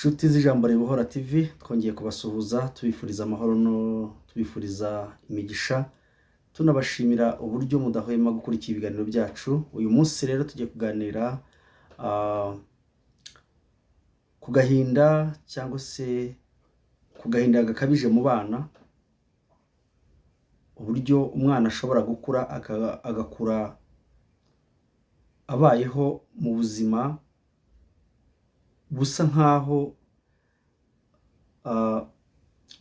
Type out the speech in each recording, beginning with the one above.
Nshuti z'ijambo Ribohora TV twongeye kubasuhuza tubifuriza amahoro no tubifuriza imigisha tunabashimira uburyo mudahwema gukurikira ibiganiro byacu. Uyu munsi rero tugiye kuganira ku gahinda cyangwa se ku gahinda gakabije mu bana, uburyo umwana ashobora gukura agakura abayeho mu buzima busa nkaho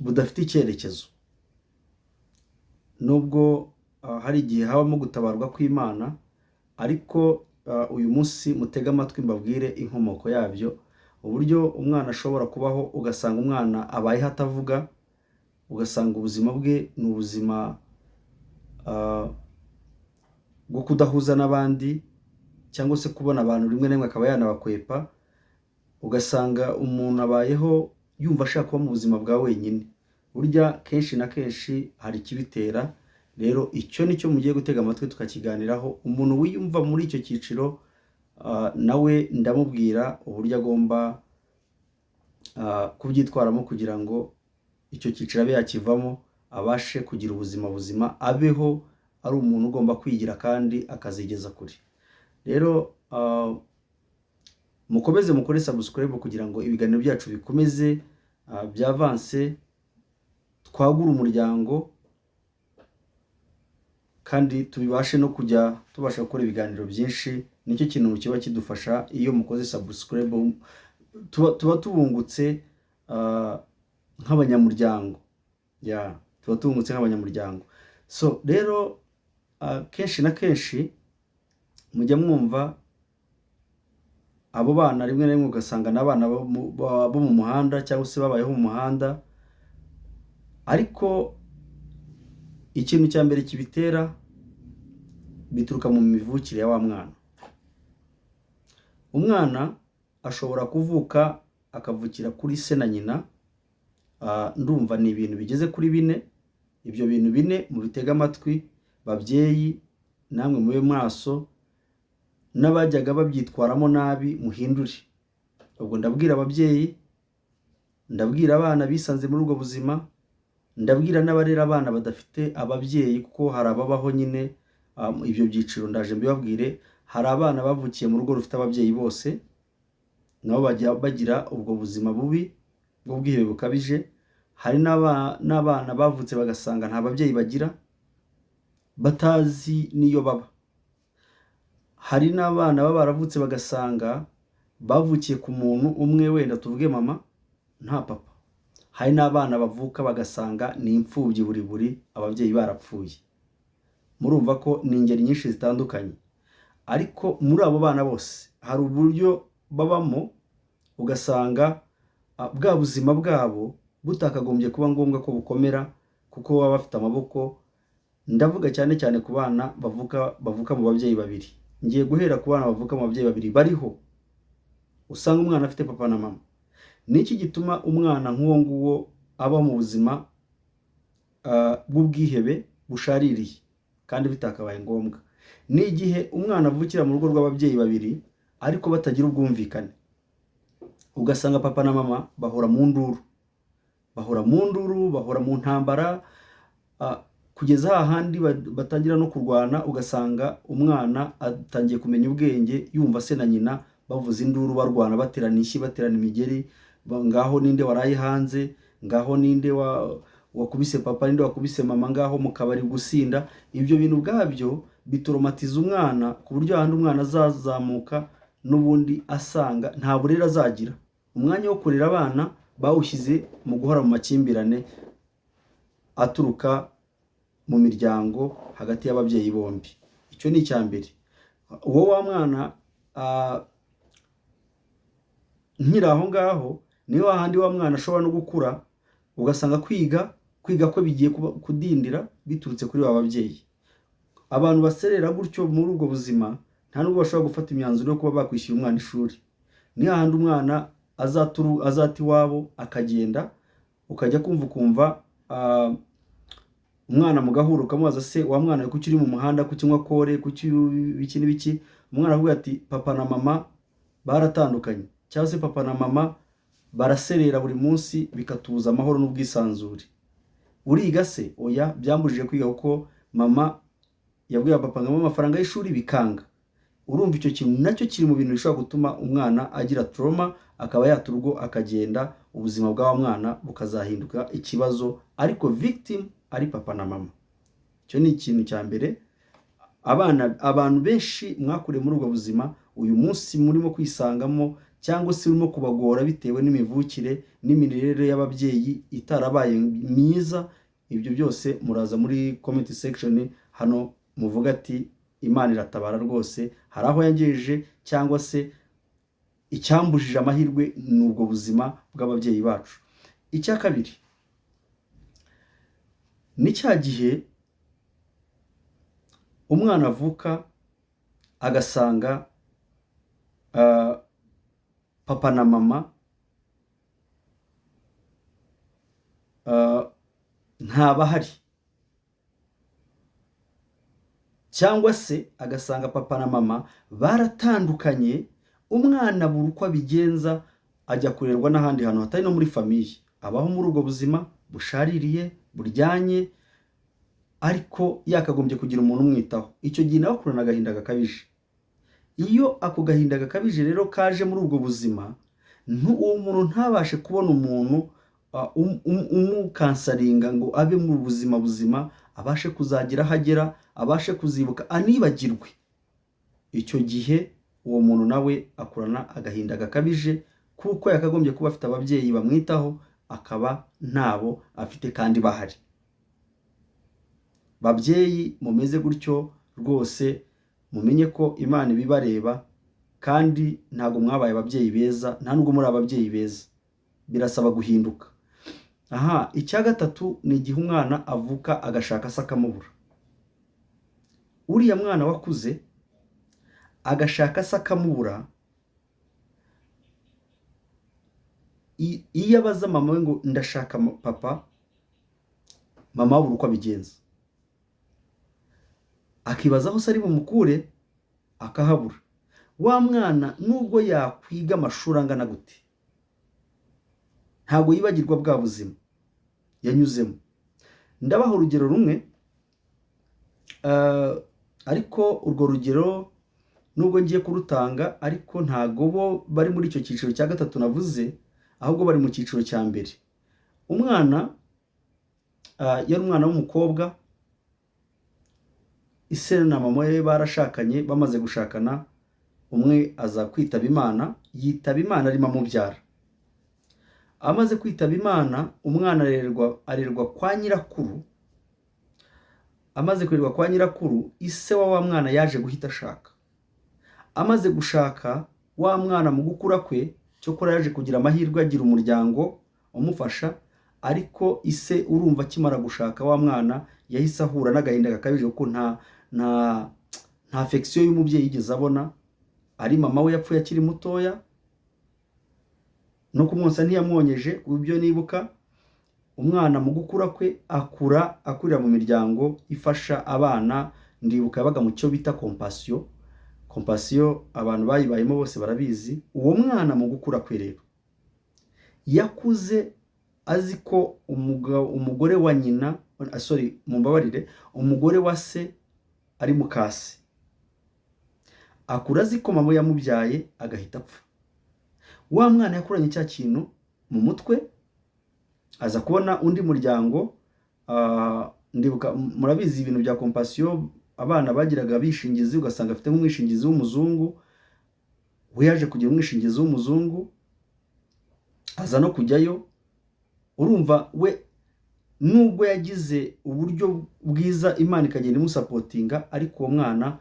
budafite icyerekezo, nubwo hari igihe habamo gutabarwa kw'Imana, ariko uyu munsi mutega amatwi mbabwire inkomoko yabyo, uburyo umwana ashobora kubaho ugasanga umwana abayeho atavuga, ugasanga ubuzima bwe ni ubuzima bwo kudahuza n'abandi, cyangwa se kubona abantu rimwe na rimwe akaba yanabakwepa, ugasanga umuntu abayeho yumva ashaka kuba mu buzima bwa wenyine. Burya kenshi na kenshi hari ikibitera. Rero icyo nicyo mugiye gutega amatwi tukakiganiraho. Umuntu wiyumva muri icyo cyiciro nawe ndamubwira uburyo agomba kubyitwaramo kugira ngo icyo cyiciro abe yakivamo, abashe kugira ubuzima buzima, abeho ari umuntu ugomba kwigira kandi akazigeza kure. Rero mukomeze mukore subscribe kugira ngo ibiganiro byacu bikomeze byavanse, twagura umuryango kandi tubibashe no kujya tubasha gukora ibiganiro byinshi. Nicyo kintu kiba kidufasha iyo mukoze subscribe, tuba tubungutse nk'abanyamuryango, tuba tubungutse nk'abanyamuryango. So rero kenshi na kenshi mujya mwumva abo bana rimwe na rimwe ugasanga n'abana bo mu muhanda cyangwa se babayeho mu muhanda, ariko ikintu cya mbere kibitera bituruka mu mivukire ya wa mwana. Umwana ashobora kuvuka akavukira kuri se na nyina, ndumva ni ibintu bigeze kuri 4. Ibyo bintu 4 mubitega amatwi babyeyi, namwe mube maso, n'abajyaga babyitwaramo nabi muhindure. Ubwo ndabwira ababyeyi, ndabwira abana bisanze muri ubwo buzima, ndabwira n'abarera abana badafite ababyeyi, kuko hari ababaho nyine ibyo byiciro ndaje mbibabwire. Hari abana bavukiye mu rugo rufite ababyeyi bose, nabo bajya bagira ubwo buzima bubi bw'ubwihebe bukabije. Hari n'abana bavutse bagasanga nta babyeyi bagira, batazi niyo baba. Hari n'abana baba baravutse bagasanga bavukiye ku muntu umwe, wenda tuvuge mama, nta papa. Hari n'abana bavuka bagasanga ni imfubyi buri ababyeyi barapfuye. Murumva ko ni ingeri nyinshi zitandukanye, ariko muri abo bana bose hari uburyo babamo ugasanga bwa buzima bwabo butakagombye kuba ngombwa ko bukomera, kuko baba bafite amaboko. Ndavuga cyane cyane ku bana bavuka mu babyeyi babiri. Ngiye guhera ku bana bavuka mu babyeyi babiri bariho, usanga umwana afite papa na mama. Niki gituma umwana nk'uwo nguwo aba mu buzima bw'ubwihebe bushaririye kandi bitakabaye ngombwa? Ni igihe umwana avukira mu rugo rw'ababyeyi babiri ariko batagira ubwumvikane, ugasanga papa na mama bahora mu nduru, bahora mu ntambara, kugeza hahandi batangira no kurwana. Ugasanga umwana atangiye kumenya ubwenge, yumva se na nyina bavuza induru, barwana, baterana inshyi, baterana imigeri, ngaho ninde waraye hanze, ngaho ninde wakubise papa, ninde wakubise mama, ngaho mu kabari gusinda. Ibyo bintu ubwabyo bitoromatiza umwana ku buryo ahandi umwana azazamuka n'ubundi asanga nta burere azagira. Umwanya wo kurera abana bawushyize mu guhora mu makimbirane aturuka mu miryango hagati y'ababyeyi bombi. Icyo ni icya mbere. Uwo wa mwana nkiri aho ngaho niyo hahandi wa mwana ashobora no gukura ugasanga kwiga ko bigiye kudindira biturutse kuri wa babyeyi. Abantu baserera gutyo muri ubwo buzima nta nubwo bashobora gufata imyanzuro yo kuba bakwishyura umwana ishuri. Ni hahandi umwana azata iwabo akagenda, ukajya kumva umwana mu gahuro ukamubaza, se wa mwana kuki uri mu muhanda, kuki unywa kore, kuki biki n'ibiki? Umwana avuga ati papa na mama baratandukanye, cyangwa se papa na mama baraserera buri munsi bikatubuza amahoro n'ubwisanzure. Uriga se? Oya, byambujije kwiga kuko mama yabwiye papa ngo amafaranga y'ishuri bikanga. Urumva icyo kintu nacyo kiri mu bintu bishobora gutuma umwana agira trauma, akaba yata urugo akagenda, ubuzima bw'awa mwana bukazahinduka ikibazo, ariko victim ari papa na mama. Icyo ni ikintu cya mbere. Abantu benshi mwakuriye muri ubwo buzima, uyu munsi murimo kwisangamo cyangwa se urimo kubagora bitewe n'imivukire n'imirere y'ababyeyi itarabaye myiza. Ibyo byose muraza muri comment section hano muvuga ati Imana iratabara rwose, hari aho yangejeje cyangwa se icyambujije amahirwe n'ubwo buzima bw'ababyeyi bacu. Icya kabiri ni cya gihe umwana avuka agasanga papa na mama ntabahari, cyangwa se agasanga papa na mama baratandukanye, umwana buri uko abigenza ajya kurerwa n'ahandi hantu hatari no muri famiye, abaho muri ubwo buzima bushaririye buryanye, ariko yakagombye kugira umuntu umwitaho. Icyo gihe nawe akurana agahinda gakabije. Iyo ako gahinda gakabije rero kaje muri ubwo buzima, uwo muntu ntabashe kubona umuntu umukansaringa ngo abe mu buzima abashe kuzagira aho agera, abashe kuzibuka, anibagirwe. Icyo gihe uwo muntu nawe akurana agahinda gakabije, kuko yakagombye kuba afite ababyeyi bamwitaho, akaba ntabo afite kandi bahari. Babyeyi mumeze gutyo rwose mumenye ko Imana ibibareba, kandi ntago mwabaye ababyeyi beza, nta nubwo muri ababyeyi beza, birasaba guhinduka. Icya gatatu ni igihe umwana avuka agashaka se akamubura. Uriya mwana wakuze agashaka se akamubura, iyo abaza mama we ngo ndashaka papa, mama abura uko abigenza, akibaza aho se ari bumukure, akahabura. Wa mwana nubwo yakwiga amashuri angana gute, ntabwo yibagirwa bwa buzima yanyuzemo. Ndabaha urugero rumwe, ariko urwo rugero nubwo ngiye kurutanga, ariko ntago bo bari muri icyo cyiciro cya gatatu navuze, ahubwo bari mu cyiciro cya mbere. Umwana yari umwana w'umukobwa, ise na mama we barashakanye, bamaze gushakana umwe aza kwitaba Imana, yitaba Imana arimo amubyara. Amaze kwitaba Imana, umwana arerwa kwa nyirakuru. Amaze kurerwa kwa nyirakuru, ise wa mwana yaje guhita ashaka. Amaze gushaka, wa mwana mu gukura kwe cyokora yaje kugira amahirwe, agira umuryango umufasha, ariko ise urumva akimara gushaka wa mwana yahise ahura n'agahinda gakabije, kuko nta affection y'umubyeyi yigeze abona. Ari mama we yapfuye akiri mutoya, no kumwonsa ntiyamwonyeje. Kubyo nibuka, umwana mu gukura kwe akurira mu miryango ifasha abana. Ndibuka yabaga mu cyo bita compassion, abantu bayibayemo bose barabizi. Uwo mwana mu gukura kwe rero yakuze azi ko umugore wa nyina, umugore wa se ari mukase. Akura azi ko mama yamubyaye agahita apfa. Wa mwana yakuranye cya kintu mu mutwe, aza kubona undi muryango. Ndibuka murabizi ibintu bya compassion, abana bagiraga bishingizi, ugasanga afite nk'umwishingizi w'umuzungu. We yaje kugira umwishingizi w'umuzungu, aza no kujyayo. Urumva we nubwo yagize uburyo bwiza, Imana ikagenda imusapotinga, ariko uwo mwana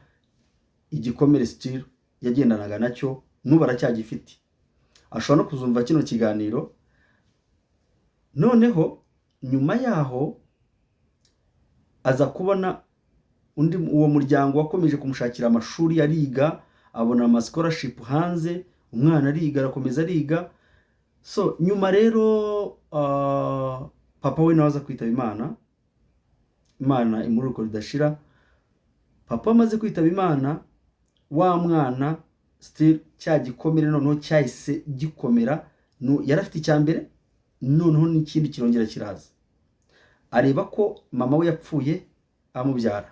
igikomere still yagendanaga nacyo, n'ubu aracyagifite. Ashobora no kuzumva kino kiganiro. Noneho nyuma yaho aza kubona uwo muryango wakomeje kumushakira amashuri, ariga, abona ama scholarship hanze, umwana ariga, arakomeza ariga. So nyuma rero papa we nawe aza kwitaba Imana. Imana imuruko ridashira. Papa amaze kwitaba Imana, wa mwana still cya gikomere noneho cyahise gikomera, yari afite icya mbere, noneho n'ikindi kirongera kiraza. Areba ko mama we yapfuye amubyara.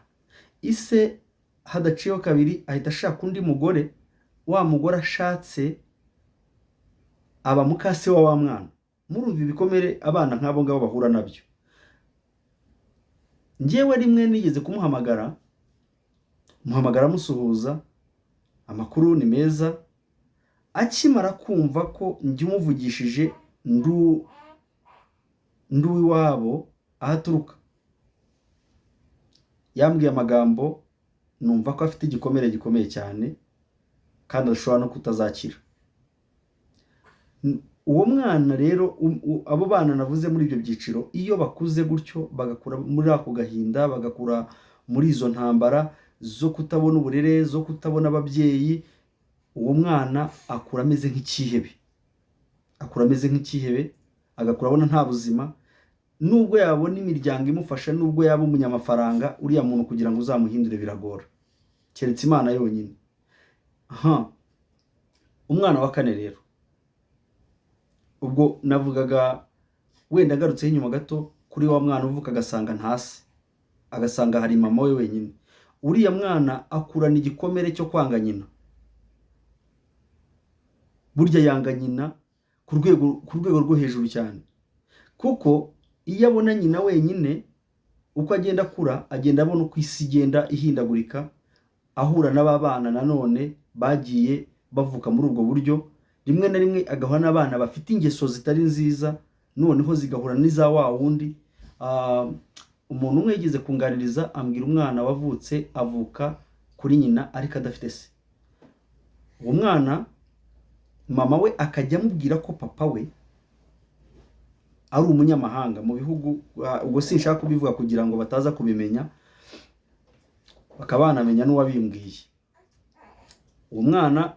Ise hadaciyeho kabiri ahita ashaka undi mugore, wa mugore ashatse aba mukase wa mwana. Murumva ibikomere abana nk'abo ngabo bahura nabyo. Njyewe rimwe nigeze kumuhamagara, musuhuza, amakuru ni meza. Akimara kumva ko njye umuvugishije ndu iwabo ahaturuka, yambwiye amagambo numva ko afite igikomere gikomeye cyane kandi ashobora no kutazakira. Uwo mwana rero, abo bana navuze muri ibyo byiciro, iyo bakuze gutyo bagakura muri ako gahinda, bagakura muri izo ntambara zo kutabona uburere, zo kutabona ababyeyi, uwo mwana akura ameze nk'ikihebe. Agakura abona nta buzima, nubwo yabona imiryango imufasha, nubwo yaba umunyamafaranga, uriya muntu kugira ngo uzamuhindure biragora, keretse Imana yonyine. Umwana wa kane rero, ubwo navugaga wenda agarutseho inyuma gato kuri wa mwana uvuka agasanga ntase, agasanga hari mama we wenyine. Uriya mwana akurana igikomere cyo kwanga nyina. Burya yanga nyina ku rwego rwo hejuru cyane, kuko iyo abona nyina wenyine, uko agenda akura, agenda abona uko isi igenda ihindagurika, ahura n'ababana nanone bagiye bavuka muri ubwo buryo. Rimwe na rimwe agahura n'abana bafite ingeso zitari nziza, noneho zigahura n'iza wa wundi. Umuntu umwe yigeze kunganiriza ambwira umwana wavutse avuka kuri nyina ariko adafite se. Uwo mwana mama we akajya amubwira ko papa we ari umunyamahanga mu bihugu, ubwo sinshaka kubivuga kugira ngo bataza kubimenya, bakaba banamenya n'uwabimbwiye. Uwo mwana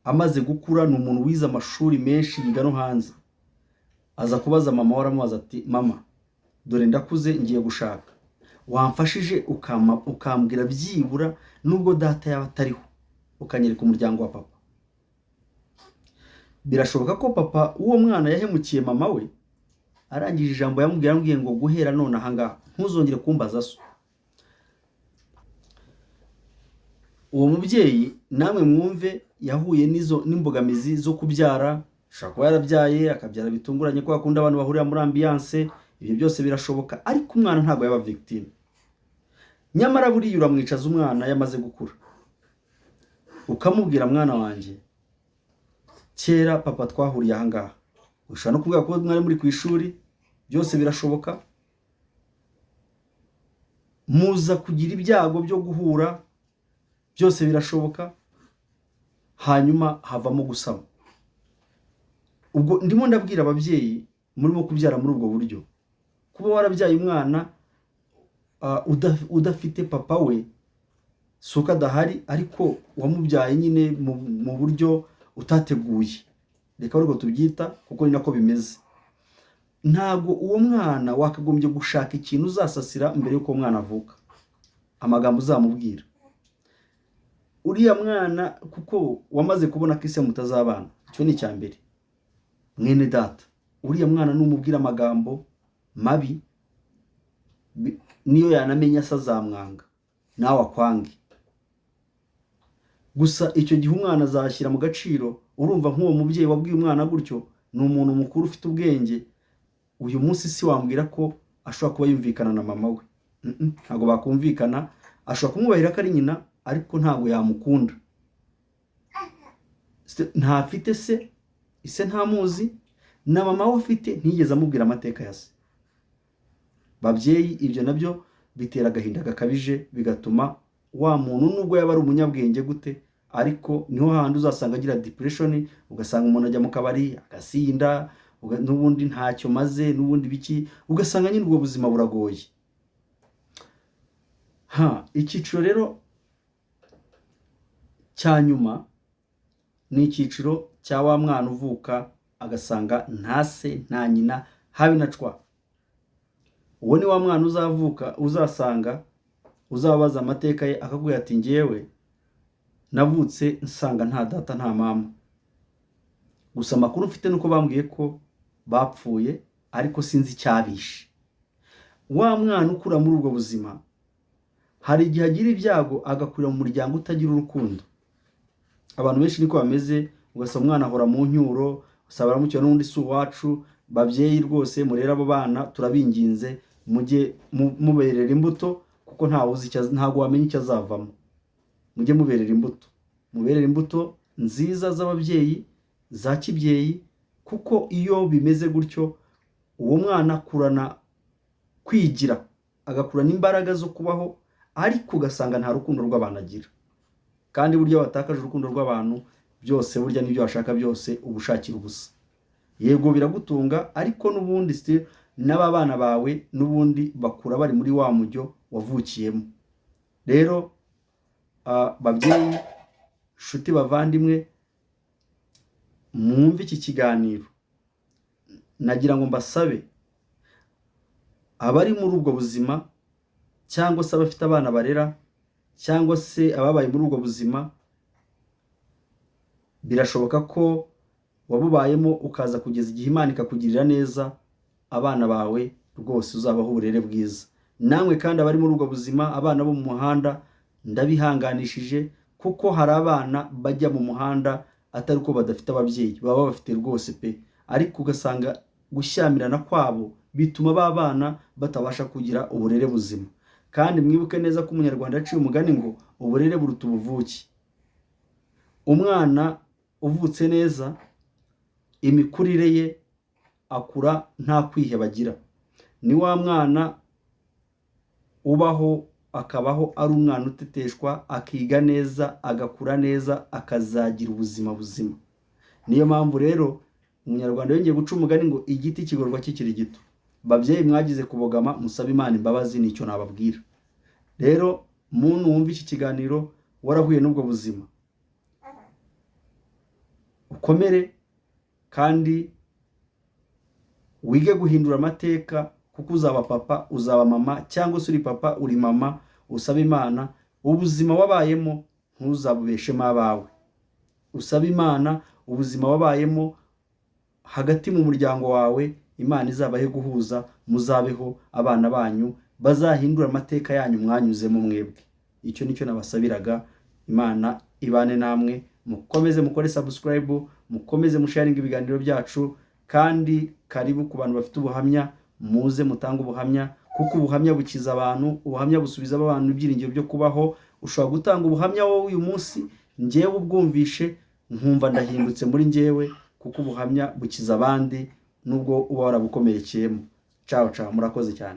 amaze gukura, ni umuntu wize amashuri menshi, yiga no hanze. Aza kubaza mama we, aramubaza ati, mama, dore ndakuze ngiye gushaka, wamfashije ukambwira byibura nubwo data yaba atariho, ukanyereka umuryango wa papa. Birashoboka ko papa uwo mwana yahemukiye mama we, arangije ijambo yamubwiye ngo guhera none aha ngaha ntuzongere kumbaza so. Uwo mubyeyi namwe mwumve yahuye n'imbogamizi zo kubyara. Ashobora kuba yarabyaye akabyara bitunguranye, ko akunda abantu bahurira muri ambiance, ibyo byose birashoboka, ariko umwana ntabwo yaba victime. Nyamara buriya uramwicaza umwana yamaze gukura, ukamubwira, mwana wanjye, kera papa twahuriye aha ngaha. Ushobora no kuvuga ko mwari muri ku ishuri, byose birashoboka. Muza kugira ibyago byo guhura, byose birashoboka. Hanyuma havamo gusama. Ubwo ndimo ndabwira ababyeyi murimo kubyara muri ubwo buryo, kuba warabyaye umwana udafite papa we, suka adahari, ariko wamubyaye nyine mu buryo utateguye. Reka ariko tubyita, kuko ni nako bimeze. Ntabwo uwo mwana wakagombye gushaka ikintu uzasasira mbere yuko umwana avuka, amagambo uzamubwira. Uriya mwana kuko wamaze kubona ko ise mutazabana, icyo ni icya mbere. Mwene data, uriya mwana numubwira amagambo mabi, niyo yanamenya asazamwanga, nawe akwange. Gusa icyo gihe umwana azashyira mu gaciro. Urumva nk'uwo mubyeyi wabwiye umwana gutyo, ni umuntu mukuru ufite ubwenge. Uyu munsi si wambwira ko ashobora kuba yumvikana na mama we. Ntabwo bakumvikana. Ashobora kumwubahira ko ari nyina, ariko ntabwo yamukunda. Ntafite se, ise ntamuzi, na mama we afite ntiyigeze amubwira amateka ya se. Babyeyi, ibyo nabyo bitera agahinda gakabije, bigatuma wa muntu nubwo yaba ari umunyabwenge gute, ariko niho handi uzasanga agira depression. Ugasanga umuntu ajya mu kabari agasinda, n'ubundi ntacyo maze, n'ubundi biki, ugasanga nyine ubwo buzima buragoye. Icyiciro rero cya nyuma ni icyiciro cya wa mwana uvuka agasanga nta se nta nyina habe na cwa. Uwo ni wa mwana uzavuka, uzasanga, uzabaza amateka ye, akakubwira ati, ngewe navutse nsanga nta data nta mama. gusa amakuru mfite nuko bambwiye ko bapfuye ariko sinzi icyabishe. Wa mwana ukura muri ubwo buzima hari igihe agira ibyago agakurira mu muryango utagira urukundo. Abantu benshi niko bameze, ugasanga umwana ahora mu nyuro, usabara mu cyo n'undi si uwacu. Babyeyi rwose murera abo bana turabinginze mujye muberera imbuto, kuko ntago wamenya icyo azavamo. Mujye muberera imbuto, muberera imbuto nziza z'ababyeyi za kibyeyi, kuko iyo bimeze gutyo uwo mwana akurana kwigira, agakurana imbaraga zo kubaho, ariko ugasanga nta rukundo rw'abantu agira. Kandi burya watakaje urukundo rw'abantu byose burya n'ibyo washaka byose ubushakira ubusa. Yego biragutunga, ariko n'ubundi still n'ababana bawe n'ubundi bakura bari muri wa mujyo wavukiyemo. Rero babyeyi, shuti, bavandimwe, mwumve iki kiganiro. Nagira ngo mbasabe abari muri ubwo buzima, cyangwa se abafite abana barera, cyangwa se ababaye muri ubwo buzima, birashoboka ko wabubayemo ukaza kugeza igihe Imana ikakugirira neza, abana bawe rwose uzabaho uburere bwiza. Namwe kandi abari muri ubwo buzima, abana bo mu muhanda, ndabihanganishije, kuko hari abana bajya mu muhanda atari uko badafite ababyeyi, baba bafite rwose pe, ariko ugasanga gushyamirana kwabo bituma ba bana batabasha kugira uburere buzima. Kandi mwibuke neza ko umunyarwanda yaciye umugani ngo uburere buruta ubuvuke. Umwana uvutse neza, imikurire ye akura nta kwiheba agira. Ni wa mwana ubaho akabaho ari umwana uteteshwa, akiga neza, agakura neza, akazagira ubuzima buzima. Niyo mpamvu rero umunyarwanda yongeye guca umugani ngo igiti kigororwa kikiri gito. Babyeyi mwagize kubogama, musabe Imana imbabazi, nicyo nababwira. Rero muntu wumva iki kiganiro warahuye n'ubwo buzima, ukomere kandi wige guhindura amateka, kuko uzaba papa, uzaba mama, cyangwa se uri papa uri mama, usaba Imana ubuzima wabayemo ntuzabubeshemo abawe. Usaba Imana ubuzima wabayemo hagati mu muryango wawe, Imana izabahe guhuza, muzabeho, abana banyu bazahindura amateka yanyu mwanyuzemo mwebwe. Icyo nicyo nabasabiraga. Imana ibane namwe, mukomeze mukore subscribe, mukomeze musharinga ibiganiro byacu, kandi karibu ku bantu bafite ubuhamya, muze mutange ubuhamya, kuko ubuhamya bukiza abantu, ubuhamya busubiza abantu ibyiringiro byo kubaho. Ushobora gutanga ubuhamya wowe uyu munsi, njyewe ubwumvishe nkumva ndahindutse muri njyewe, kuko ubuhamya bukiza abandi nubwo uba warabukomerekeyemo. Ciao ciao, murakoze cyane.